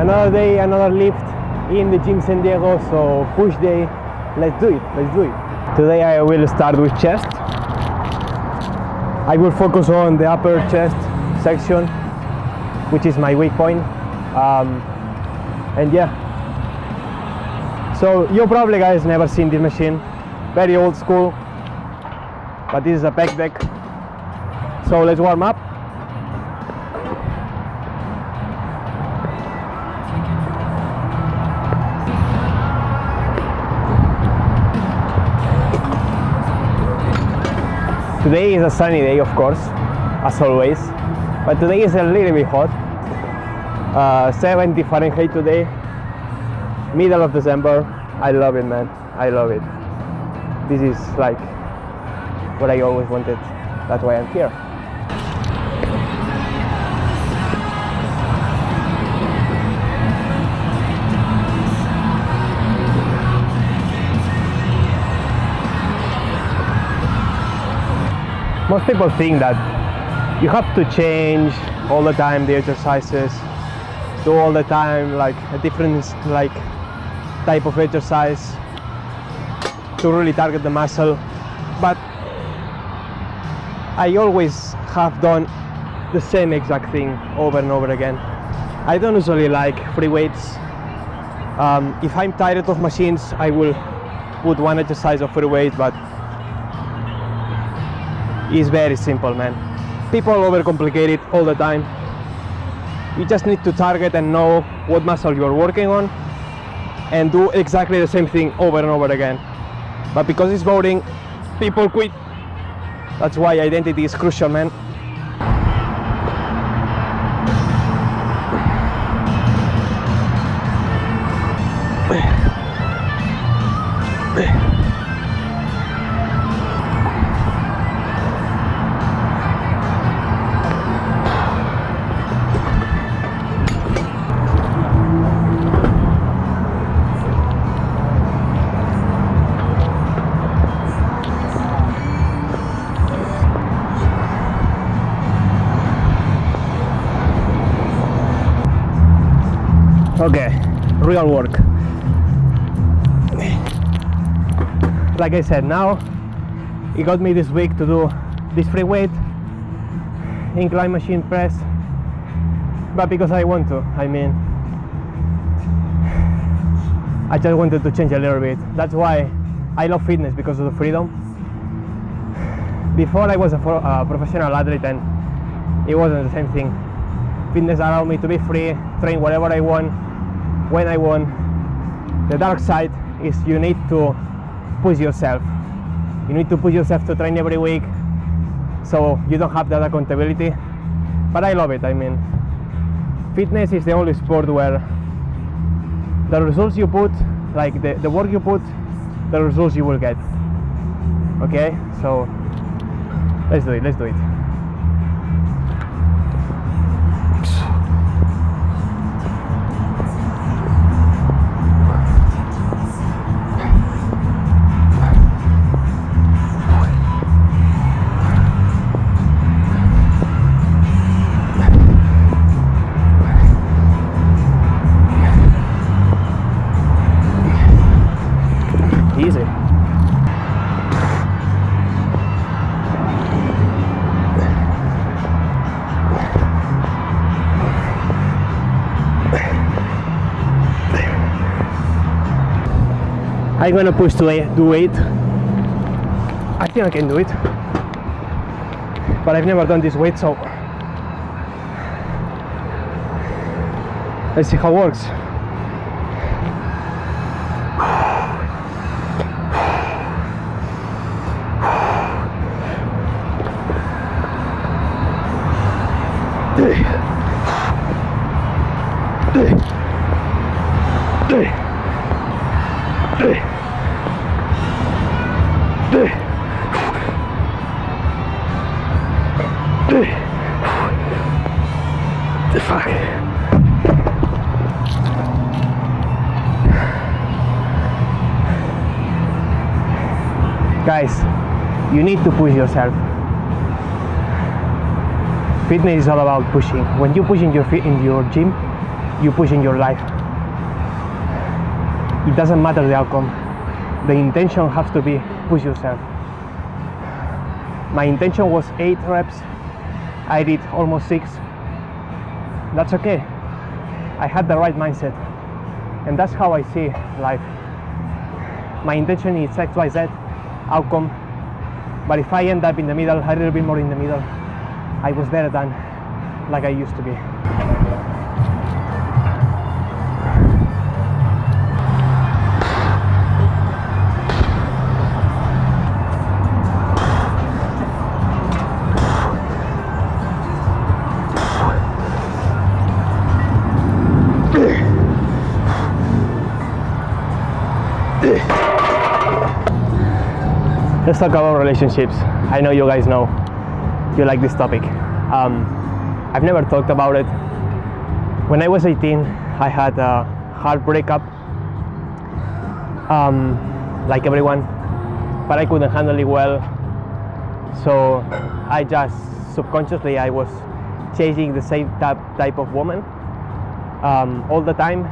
Another day, another lift in the gym San Diego, so push day. Let's do it, let's do it. Today I will start with chest. I will focus on the upper chest section, which is my weak point. And yeah. So you probably guys never seen this machine. Very old school, but this is a pec deck. So let's warm up. Today is a sunny day, of course, as always, but today is a little bit hot. 70 Fahrenheit today, middle of December. I love it, man. I love it. This is like what I always wanted. That's why I'm here. Most people think that you have to change all the time the exercises, do all the time like a different like type of exercise to really target the muscle, but I always have done the same exact thing over and over again. I don't usually like free weights. If I'm tired of machines, I will put one exercise of free weights, but it's very simple, man. People overcomplicate it all the time. You just need to target and know what muscle you're working on and do exactly the same thing over and over again. But because it's boring, people quit. That's why identity is crucial, man. Okay, real work. Like I said, now it got me this week to do this free weight incline machine press, but because I want to. I mean, I just wanted to change a little bit. That's why I love fitness, because of the freedom. Before I was a professional athlete and it wasn't the same thing. Fitness allowed me to be free, train whatever I want, when I want. The dark side is you need to push yourself. You need to push yourself to train every week, so you don't have that accountability. But I love it. I mean, fitness is the only sport where the results you put, like the work you put, the results you will get. Okay, so let's do it, let's do it. Easy. I'm gonna push to do 8. I think I can do it, but I've never done this weight, so let's see how it works. Fuck. Guys, you need to push yourself. Fitness is all about pushing. When you push in your gym, you push in your life. It doesn't matter the outcome. The intention has to be push yourself. My intention was 8 reps. I did almost 6. That's okay. I had the right mindset. And that's how I see life. My intention is XYZ outcome. But if I end up in the middle, a little bit more in the middle, I was better than like I used to be. Let's talk about relationships. I know you guys know you like this topic. I've never talked about it. When I was 18, I had a hard breakup, like everyone, but I couldn't handle it well. So I just subconsciously I was chasing the same type of woman all the time,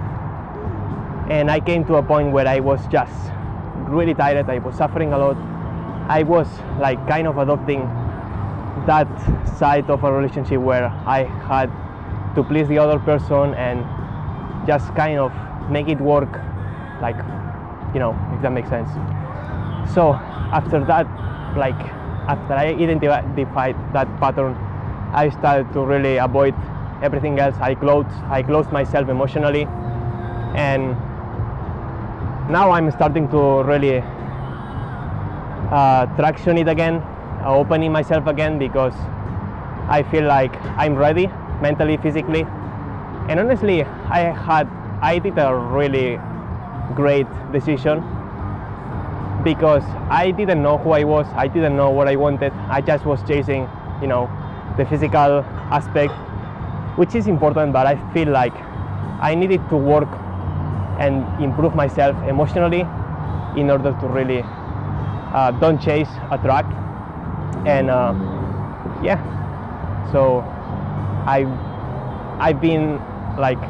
and I came to a point where I was just really tired. I was suffering a lot. I was like kind of adopting that side of a relationship where I had to please the other person and just kind of make it work, like, you know, if that makes sense. So after that, like after I identified that pattern, I started to really avoid everything else. I closed myself emotionally, and now I'm starting to really traction it again, opening myself again, because I feel like I'm ready mentally, physically. And honestly, I did a really great decision, because I didn't know who I was, I didn't know what I wanted. I just was chasing, you know, the physical aspect, which is important, but I feel like I needed to work and improve myself emotionally in order to really don't chase, attract. And yeah, so I've been like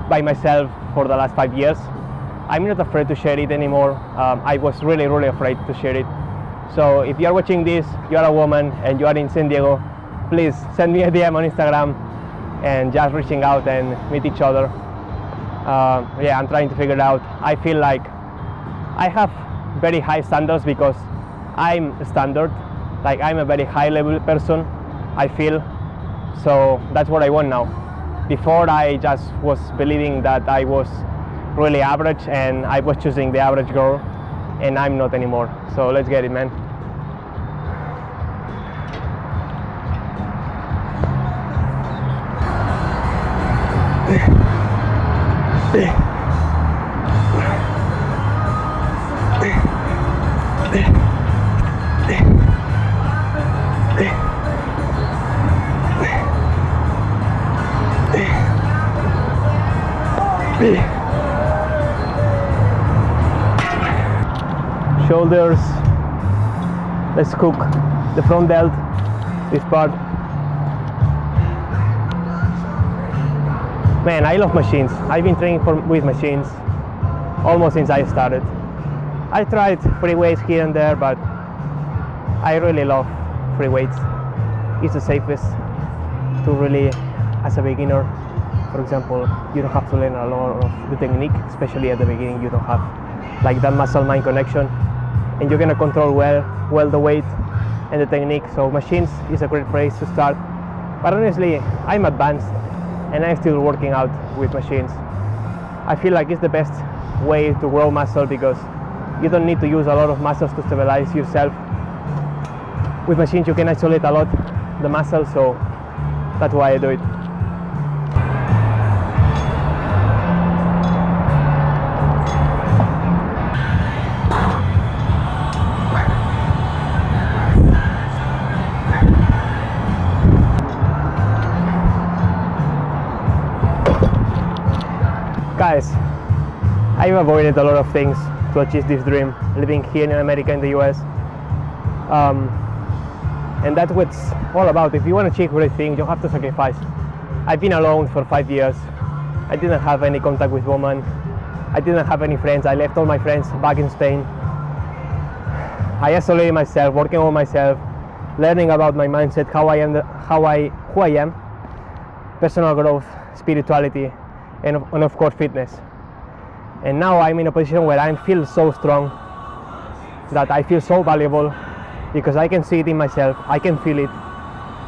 by myself for the last 5 years. I'm not afraid to share it anymore. I was really afraid to share it. So if you are watching this, you are a woman and you are in San Diego, please send me a DM on Instagram and just reaching out and meet each other. Yeah, I'm trying to figure it out. I feel like I have very high standards because I'm standard, like I'm a very high level person, I feel. So that's what I want now. Before, I just was believing that I was really average and I was choosing the average girl, and I'm not anymore. So let's get it, man. Shoulders, let's cook the front delt, this part. Man, I love machines. I've been training with machines almost since I started. I tried free weights here and there, but I really love free weights. It's the safest to really, as a beginner, for example, you don't have to learn a lot of the technique, especially at the beginning. You don't have like that muscle-mind connection, and you're gonna control well the weight and the technique. So machines is a great place to start. But honestly, I'm advanced and I'm still working out with machines. I feel like it's the best way to grow muscle, because you don't need to use a lot of muscles to stabilize yourself. With machines you can isolate a lot the muscle, so that's why I do it. Guys, I've avoided a lot of things to achieve this dream, living here in America, in the US. And that's what it's all about. If you want to achieve great things, you have to sacrifice. I've been alone for 5 years, I didn't have any contact with women. I didn't have any friends. I left all my friends back in Spain. I isolated myself, working on myself, learning about my mindset, who I am, personal growth, spirituality, and of course fitness. And now I'm in a position where I feel so strong, that I feel so valuable, because I can see it in myself, I can feel it.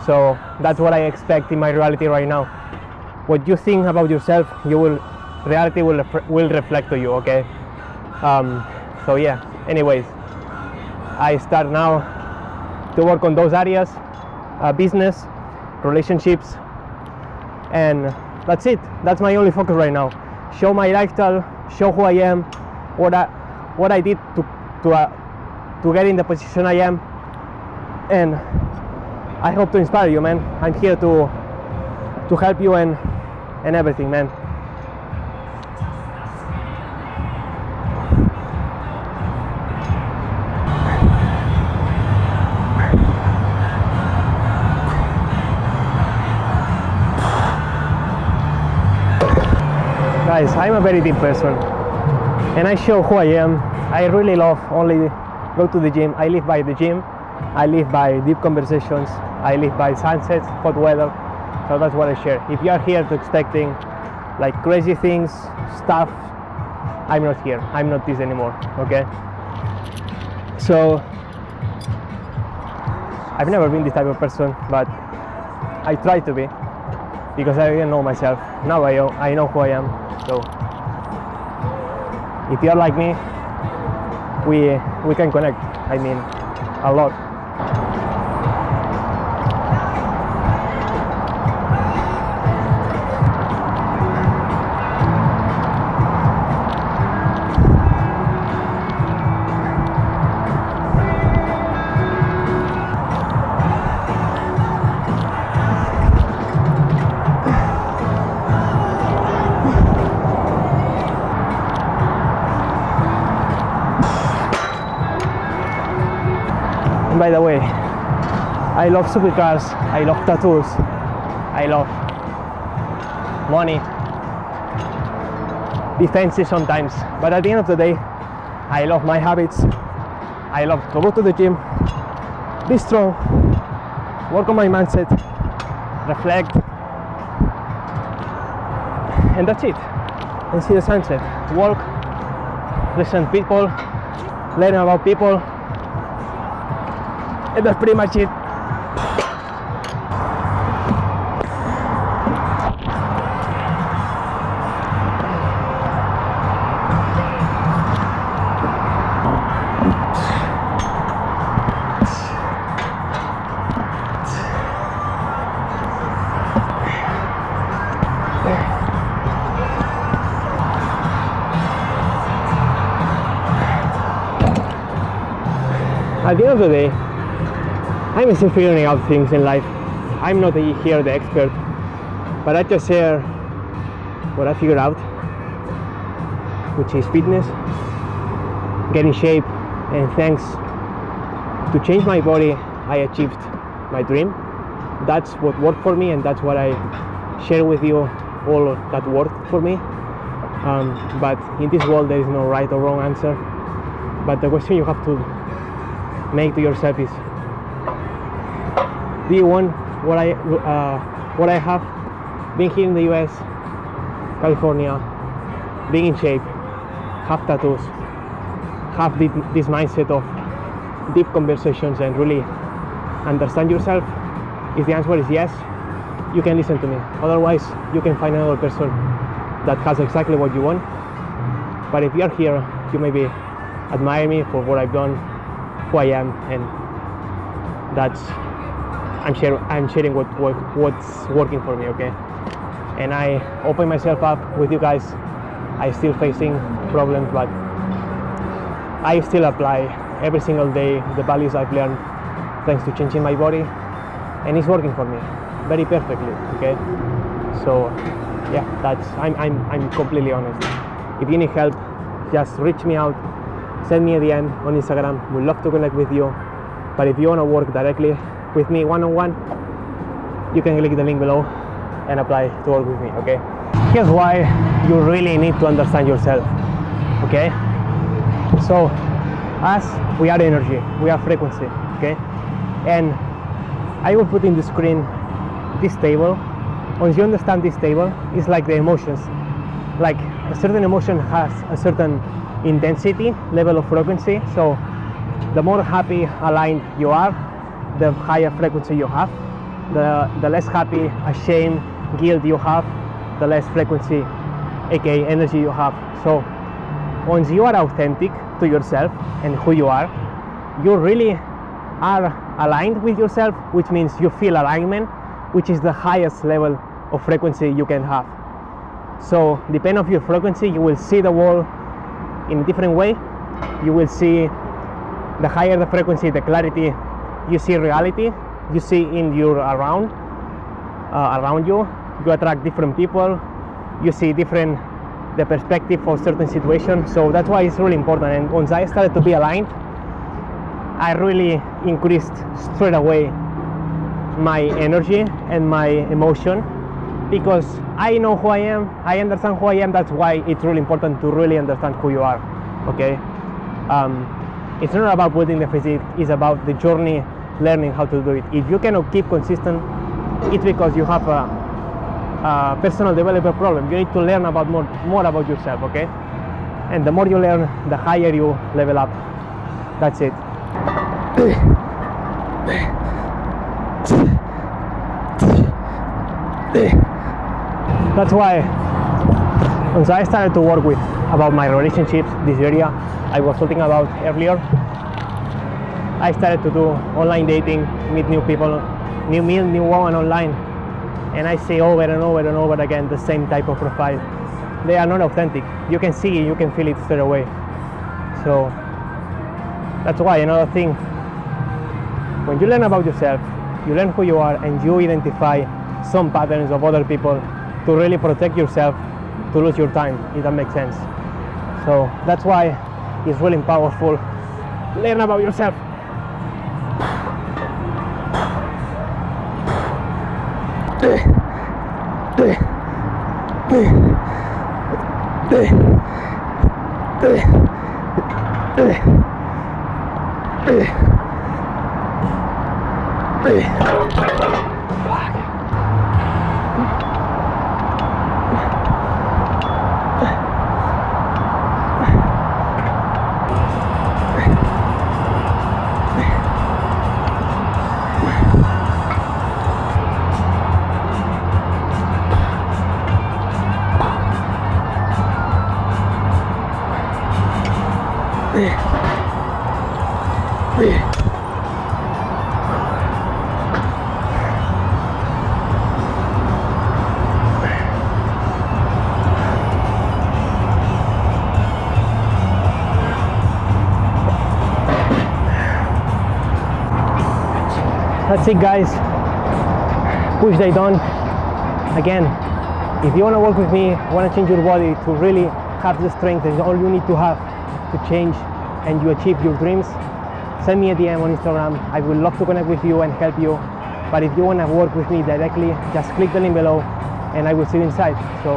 So that's what I expect in my reality right now. What you think about yourself, reality will reflect to you, okay? So yeah, anyways, I start now to work on those areas, business, relationships, and that's it. That's my only focus right now. Show my lifestyle, show who I am, what I did to get in the position I am, and I hope to inspire you, man. I'm here to help you and everything, man. Guys, I'm a very deep person, and I show who I am. I really love only go to the gym. I live by the gym. I live by deep conversations. I live by sunsets, hot weather. So that's what I share. If you are here to expecting like crazy things, stuff, I'm not here. I'm not this anymore, okay? So I've never been this type of person, but I try to be, because I didn't know myself. Now I know who I am. So if you're like me, we can connect. I mean, a lot. And by the way, I love supercars, I love tattoos, I love money, be fancy sometimes, but at the end of the day, I love my habits. I love to go to the gym, be strong, work on my mindset, reflect, and that's it. And see the sunset, walk, listen to people, learn about people, and that's pretty much it. At the end of the day, I'm still figuring out things in life. I'm not here the expert, but I just share what I figured out, which is fitness, get in shape, and thanks to change my body, I achieved my dream. That's what worked for me, and that's what I share with you, all that worked for me. But in this world there is no right or wrong answer, but the question you have to make to yourself is, do you want what I have? Being here in the US, California, being in shape, have tattoos, have this mindset of deep conversations and really understand yourself? If the answer is yes, you can listen to me. Otherwise, you can find another person that has exactly what you want. But if you are here, you maybe admire me for what I've done, who I am, and that's I'm sharing what's working for me, okay? And I open myself up with you guys. I still facing problems, but I still apply every single day the values I've learned thanks to changing my body, and it's working for me very perfectly, okay? So yeah, that's I'm completely honest. If you need help, just reach me out, send me a DM on Instagram. We'd love to connect with you. But if you want to work directly with me one-on-one, you can click the link below and apply to work with me, okay? here's why you really need to understand yourself. Okay, so us, we are energy, we are frequency. Okay, and I will put in the screen this table. Once you understand this table, it's like the emotions. Like a certain emotion has a certain intensity, level of frequency. So the more happy, aligned you are, the higher frequency you have. The less happy, ashamed, guilt you have, the less frequency, aka energy you have. So once you are authentic to yourself and who you are, you really are aligned with yourself, which means you feel alignment, which is the highest level of frequency you can have. So depending on your frequency, you will see the world in a different way. You will see, the higher the frequency, the clarity you see reality, you see in your around you. You attract different people, you see different the perspective for certain situations. So that's why it's really important. And once I started to be aligned, I really increased straight away my energy and my emotion, because I know who I am, I understand who I am. That's why it's really important to really understand who you are. Okay, it's not about building the physique, it's about the journey, learning how to do it. If you cannot keep consistent, it's because you have a personal development problem. You need to learn about more about yourself. Okay, and the more you learn, the higher you level up. That's it. That's why once I started to work with about my relationships, this area I was talking about earlier, I started to do online dating, meet new people, new women online, and I see over and over and over again the same type of profile. They are not authentic. You can see it, you can feel it straight away. So that's why another thing, when you learn about yourself, you learn who you are, and you identify some patterns of other people to really protect yourself, to lose your time, if that makes sense. So that's why it's really powerful. Learn about yourself. That's it, guys. Push day done. Again, if you want to work with me, want to change your body to really have the strength, and all you need to have to change and you achieve your dreams, send me a DM on Instagram. I would love to connect with you and help you. But if you want to work with me directly, just click the link below and I will see you inside. So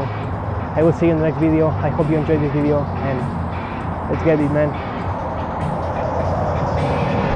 I will see you in the next video. I hope you enjoyed this video, and let's get it, man.